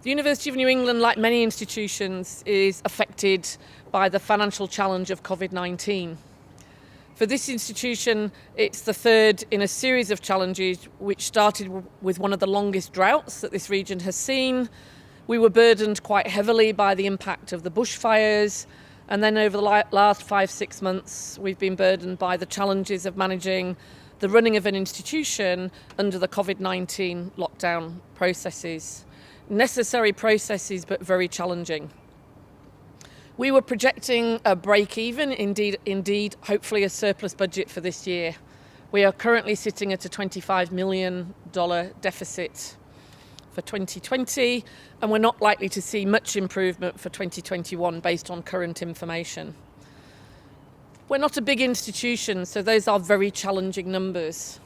The University of New England, like many institutions, is affected by the financial challenge of COVID-19. For this institution, it's the third in a series of challenges which started with one of the longest droughts that this region has seen. We were burdened quite heavily by the impact of the bushfires, and then over the last 5-6 months, we've been burdened by the challenges of managing the running of an institution under the COVID-19 lockdown processes. Necessary processes, but very challenging. We were projecting a break-even, indeed, hopefully a surplus budget for this year. We are currently sitting at a $25 million deficit for 2020, and we're not likely to see much improvement for 2021 based on current information. We're not a big institution, so those are very challenging numbers.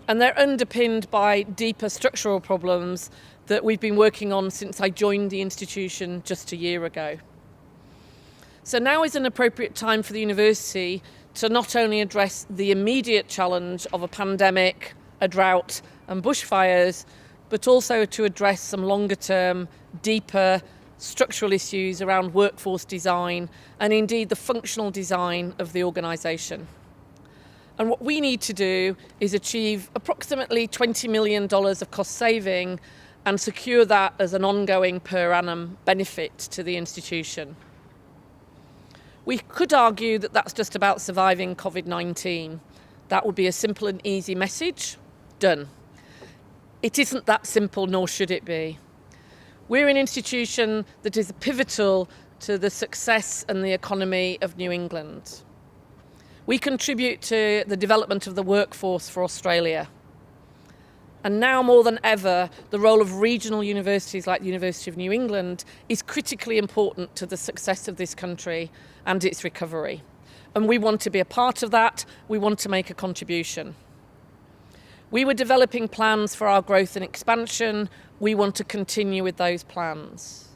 And they're underpinned by deeper structural problems that we've been working on since I joined the institution just a year ago. So now is an appropriate time for the university to not only address the immediate challenge of a pandemic, a drought and bushfires, but also to address some longer term, deeper structural issues around workforce design and indeed the functional design of the organisation. And what we need to do is achieve approximately $20 million of cost saving and secure that as an ongoing per annum benefit to the institution. We could argue that that's just about surviving COVID-19. That would be a simple and easy message. Done. It isn't that simple, nor should it be. We're an institution that is pivotal to the success and the economy of New England. We contribute to the development of the workforce for Australia. And now more than ever, the role of regional universities like the University of New England is critically important to the success of this country and its recovery. And we want to be a part of that. We want to make a contribution. We were developing plans for our growth and expansion. We want to continue with those plans.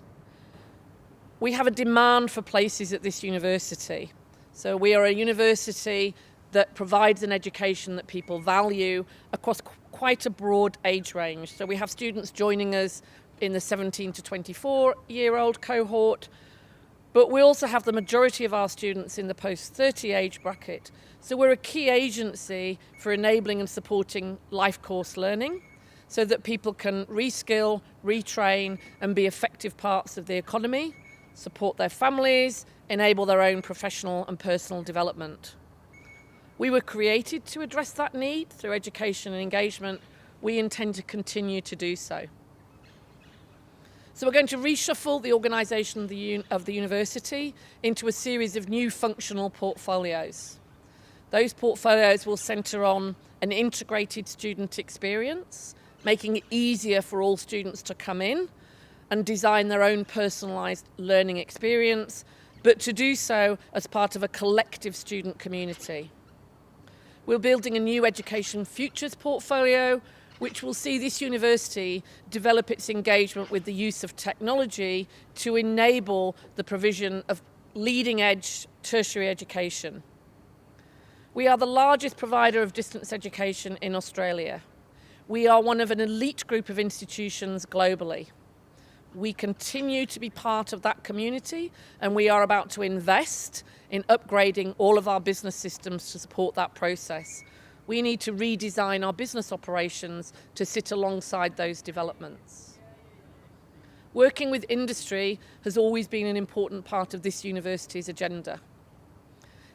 We have a demand for places at this university. So we are a university that provides an education that people value across quite a broad age range. So we have students joining us in the 17 to 24-year-old cohort, but we also have the majority of our students in the post-30 age bracket. So we're a key agency for enabling and supporting life course learning so that people can reskill, retrain and be effective parts of the economy, support their families, enable their own professional and personal development. We were created to address that need through education and engagement. We intend to continue to do so. So we're going to reshuffle the organisation of the university into a series of new functional portfolios. Those portfolios will centre on an integrated student experience, making it easier for all students to come in and design their own personalised learning experience, but to do so as part of a collective student community. We're building a new Education Futures portfolio, which will see this university develop its engagement with the use of technology to enable the provision of leading-edge tertiary education. We are the largest provider of distance education in Australia. We are one of an elite group of institutions globally. We continue to be part of that community, and we are about to invest in upgrading all of our business systems to support that process. We need to redesign our business operations to sit alongside those developments. Working with industry has always been an important part of this university's agenda.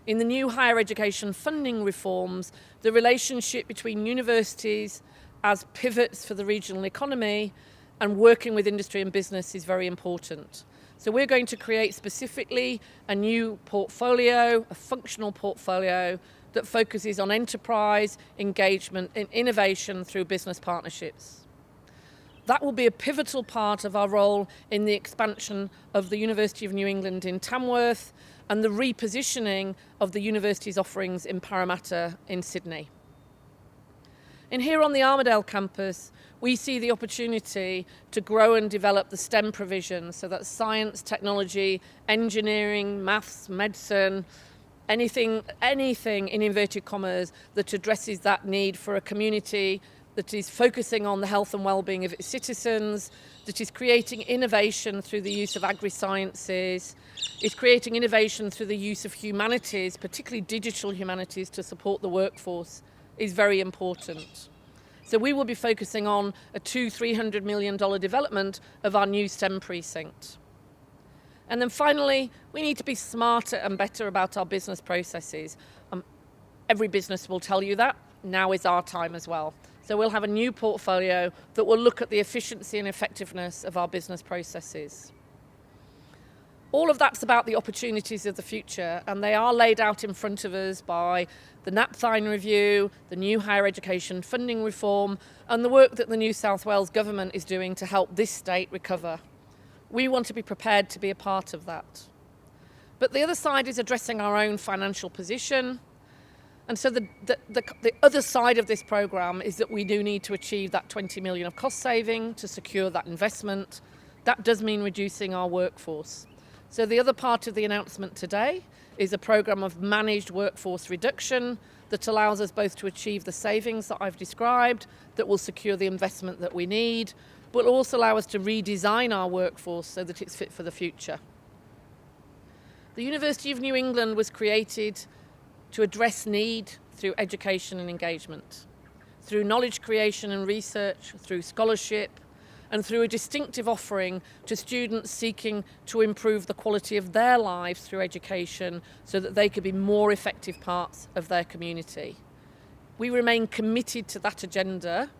In the new higher education funding reforms, the relationship between universities as pivots for the regional economy and working with industry and business is very important. So we're going to create specifically a new portfolio, a functional portfolio that focuses on enterprise, engagement and innovation through business partnerships. That will be a pivotal part of our role in the expansion of the University of New England in Tamworth and the repositioning of the university's offerings in Parramatta in Sydney. And here on the Armidale campus, we see the opportunity to grow and develop the STEM provision, so that's science, technology, engineering, maths, medicine, anything in inverted commas that addresses that need for a community that is focusing on the health and well-being of its citizens, that is creating innovation through the use of agri-sciences, is creating innovation through the use of humanities, particularly digital humanities, to support the workforce, is very important. So we will be focusing on a $200-300 million development of our new STEM precinct. And then finally, we need to be smarter and better about our business processes. Every business will tell you that. Now is our time as well. So we'll have a new portfolio that will look at the efficiency and effectiveness of our business processes. All of that's about the opportunities of the future, and they are laid out in front of us by the NAPFINE review, the new higher education funding reform, and the work that the New South Wales government is doing to help this state recover. We want to be prepared to be a part of that. But the other side is addressing our own financial position. And so the other side of this programme is that we do need to achieve that 20 million of cost saving to secure that investment. That does mean reducing our workforce. So the other part of the announcement today is a programme of managed workforce reduction that allows us both to achieve the savings that I've described, that will secure the investment that we need, but also allow us to redesign our workforce so that it's fit for the future. The University of New England was created to address need through education and engagement, through knowledge creation and research, through scholarship, and through a distinctive offering to students seeking to improve the quality of their lives through education so that they could be more effective parts of their community. We remain committed to that agenda,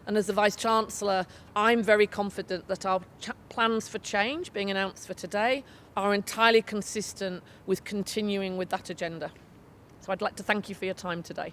and as the Vice-Chancellor, I'm very confident that our plans for change being announced for today are entirely consistent with continuing with that agenda. So I'd like to thank you for your time today.